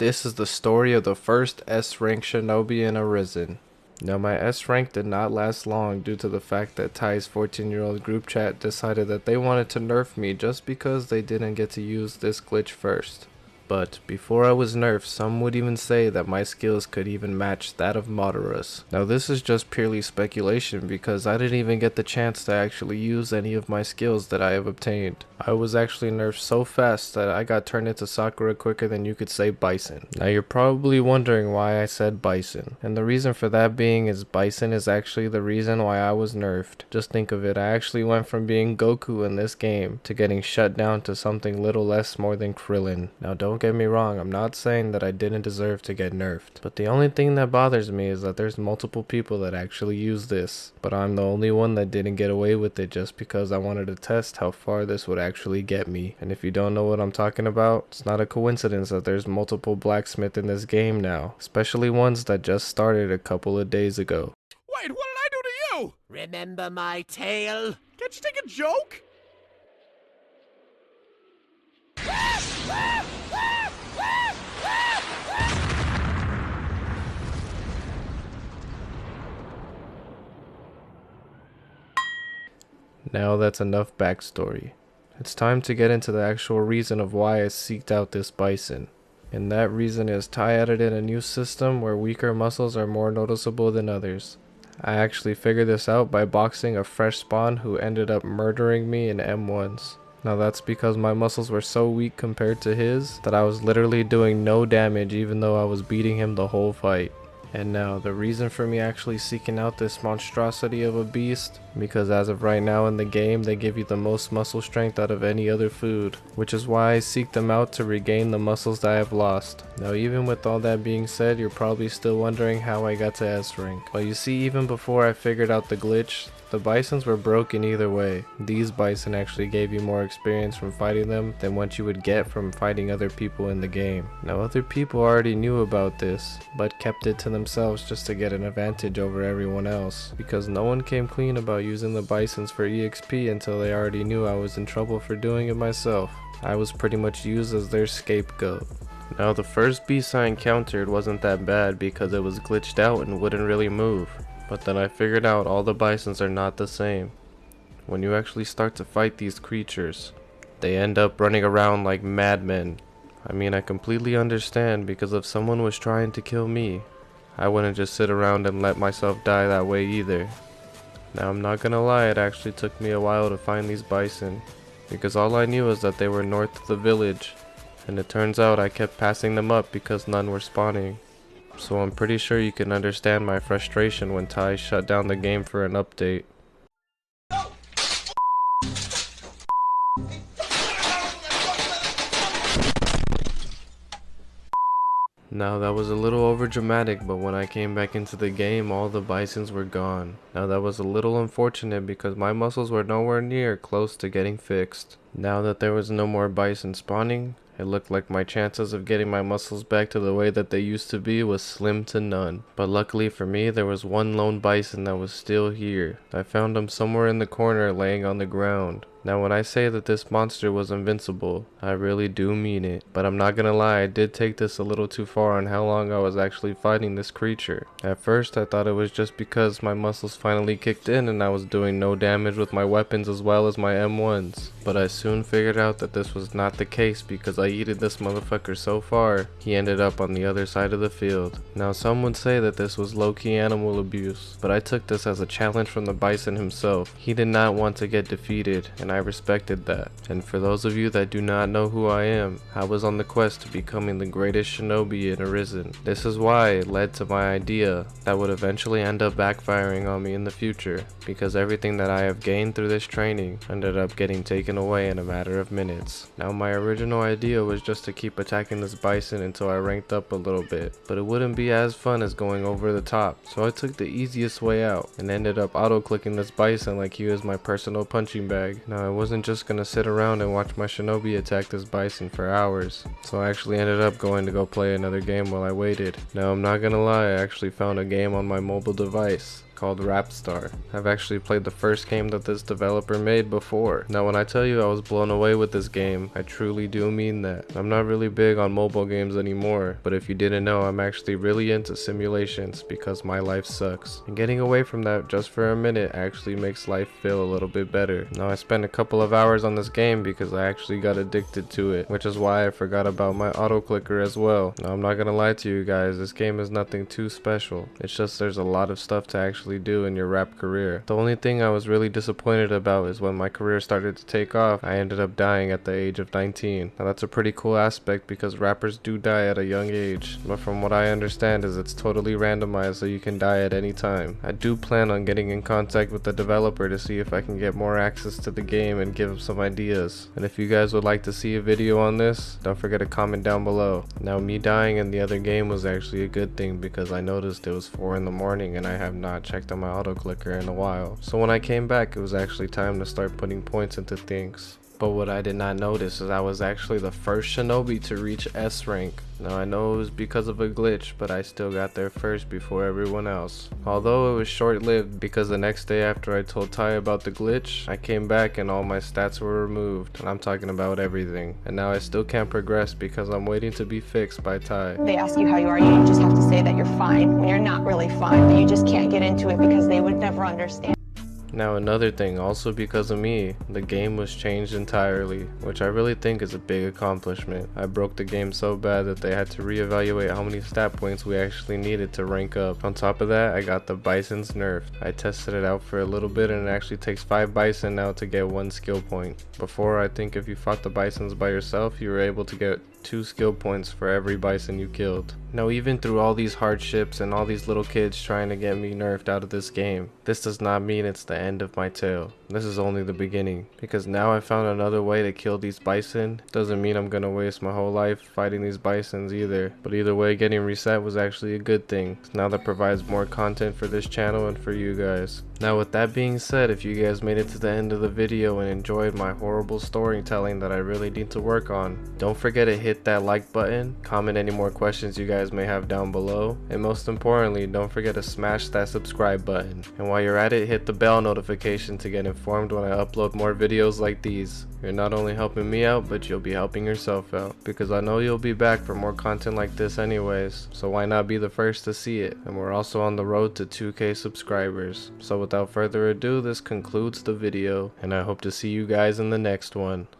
This is the story of the first S-rank shinobi in Arisen. Now my S-rank did not last long due to the fact that Ty's 14-year-old group chat decided that they wanted to nerf me just because they didn't get to use this glitch first. But before I was nerfed, some would even say that my skills could even match that of Madara's. Now this is just purely speculation because I didn't even get the chance to actually use any of my skills that I have obtained. I was actually nerfed so fast that I got turned into Sakura quicker than you could say Bison. Now you're probably wondering why I said Bison, and the reason for that being is Bison is actually the reason why I was nerfed. Just think of it, I actually went from being Goku in this game to getting shut down to something little less more than Krillin. Now don't get me wrong, I'm not saying that I didn't deserve to get nerfed, but the only thing that bothers me is that there's multiple people that actually use this, but I'm the only one that didn't get away with it just because I wanted to test how far this would actually get me. And if you don't know what I'm talking about, it's not a coincidence that there's multiple blacksmiths in this game now, especially ones that just started a couple of days ago. Wait, what did I do to you? Remember my tale? Can't you take a joke? Now that's enough backstory. It's time to get into the actual reason of why I seeked out this Bison. And that reason is Ty added in a new system where weaker muscles are more noticeable than others. I actually figured this out by boxing a fresh spawn who ended up murdering me in M1s. Now that's because my muscles were so weak compared to his that I was literally doing no damage even though I was beating him the whole fight. And now, the reason for me actually seeking out this monstrosity of a beast, because as of right now in the game, they give you the most muscle strength out of any other food, which is why I seek them out to regain the muscles that I have lost. Now even with all that being said, you're probably still wondering how I got to S rank. Well, you see, even before I figured out the glitch, the Bisons were broken either way. These Bison actually gave you more experience from fighting them than what you would get from fighting other people in the game. Now other people already knew about this, but kept it to themselves just to get an advantage over everyone else, because no one came clean about using the Bisons for EXP until they already knew I was in trouble for doing it myself. I was pretty much used as their scapegoat. Now the first beast I encountered wasn't that bad because it was glitched out and wouldn't really move. But then I figured out all the Bisons are not the same. When you actually start to fight these creatures, they end up running around like madmen. I mean, I completely understand, because if someone was trying to kill me, I wouldn't just sit around and let myself die that way either. Now I'm not gonna lie, it actually took me a while to find these Bison, because all I knew was that they were north of the village, and it turns out I kept passing them up because none were spawning. So I'm pretty sure you can understand my frustration when Ty shut down the game for an update. Now that was a little over dramatic, but when I came back into the game, all the Bisons were gone. Now that was a little unfortunate because my muscles were nowhere near close to getting fixed. Now that there was no more Bison spawning, it looked like my chances of getting my muscles back to the way that they used to be was slim to none. But luckily for me, there was one lone Bison that was still here. I found him somewhere in the corner laying on the ground. Now when I say that this monster was invincible, I really do mean it. But I'm not gonna lie, I did take this a little too far on how long I was actually fighting this creature. At first I thought it was just because my muscles finally kicked in and I was doing no damage with my weapons as well as my M1s. But I soon figured out that this was not the case because I yeeted this motherfucker so far, he ended up on the other side of the field. Now some would say that this was low-key animal abuse, but I took this as a challenge from the Bison himself. He did not want to get defeated, and I respected that. And for those of you that do not know who I am, I was on the quest to becoming the greatest shinobi in Arisen. This is why it led to my idea that would eventually end up backfiring on me in the future, because everything that I have gained through this training ended up getting taken away in a matter of minutes. Now my original idea was just to keep attacking this Bison until I ranked up a little bit, but it wouldn't be as fun as going over the top, so I took the easiest way out and ended up auto-clicking this Bison like he was my personal punching bag. Now I wasn't just gonna sit around and watch my shinobi attack this Bison for hours, so I actually ended up going to go play another game while I waited. Now I'm not gonna lie, I actually found a game on my mobile device called Rapstar. I've actually played the first game that this developer made before. Now when I tell you I was blown away with this game, I truly do mean that. I'm not really big on mobile games anymore, but if you didn't know, I'm actually really into simulations because my life sucks. And getting away from that just for a minute actually makes life feel a little bit better. Now I spent a couple of hours on this game because I actually got addicted to it, which is why I forgot about my auto clicker as well. Now I'm not gonna lie to you guys, this game is nothing too special. It's just there's a lot of stuff to actually do in your rap career. The only thing I was really disappointed about is when my career started to take off, I ended up dying at the age of 19. Now that's a pretty cool aspect because rappers do die at a young age, but from what I understand is it's totally randomized so you can die at any time. I do plan on getting in contact with the developer to see if I can get more access to the game and give him some ideas. And if you guys would like to see a video on this, don't forget to comment down below. Now me dying in the other game was actually a good thing because I noticed it was 4 in the morning and I have not checked on my auto clicker in a while. So when I came back, it was actually time to start putting points into things. But what I did not notice is I was actually the first shinobi to reach S rank. Now I know it was because of a glitch, but I still got there first before everyone else. Although it was short-lived because the next day after I told Ty about the glitch, I came back and all my stats were removed, and I'm talking about everything. And now I still can't progress because I'm waiting to be fixed by Ty. They ask you how you are, you just have to say that you're fine when you're not really fine, but you just can't get into it because they would never understand. Now another thing, also because of me, the game was changed entirely, which I really think is a big accomplishment. I broke the game so bad that they had to reevaluate how many stat points we actually needed to rank up. On top of that, I got the Bisons nerfed. I tested it out for a little bit and it actually takes 5 Bison now to get 1 skill point. Before, I think if you fought the Bisons by yourself, you were able to get 2 skill points for every Bison you killed. Now even through all these hardships and all these little kids trying to get me nerfed out of this game, this does not mean it's the end of my tale. This is only the beginning, because now I found another way to kill these Bison. Doesn't mean I'm gonna waste my whole life fighting these Bisons either, but either way, getting reset was actually a good thing. Now that provides more content for this channel and for you guys. Now with that being said, if you guys made it to the end of the video and enjoyed my horrible storytelling that I really need to work on, don't forget to hit that like button, comment any more questions you guys may have down below, and most importantly, don't forget to smash that subscribe button. And while you're at it, hit the bell notification to get informed when I upload more videos like these. You're not only helping me out, but you'll be helping yourself out, because I know you'll be back for more content like this anyways, so why not be the first to see it? And we're also on the road to 2K subscribers. So without further ado, this concludes the video, and I hope to see you guys in the next one.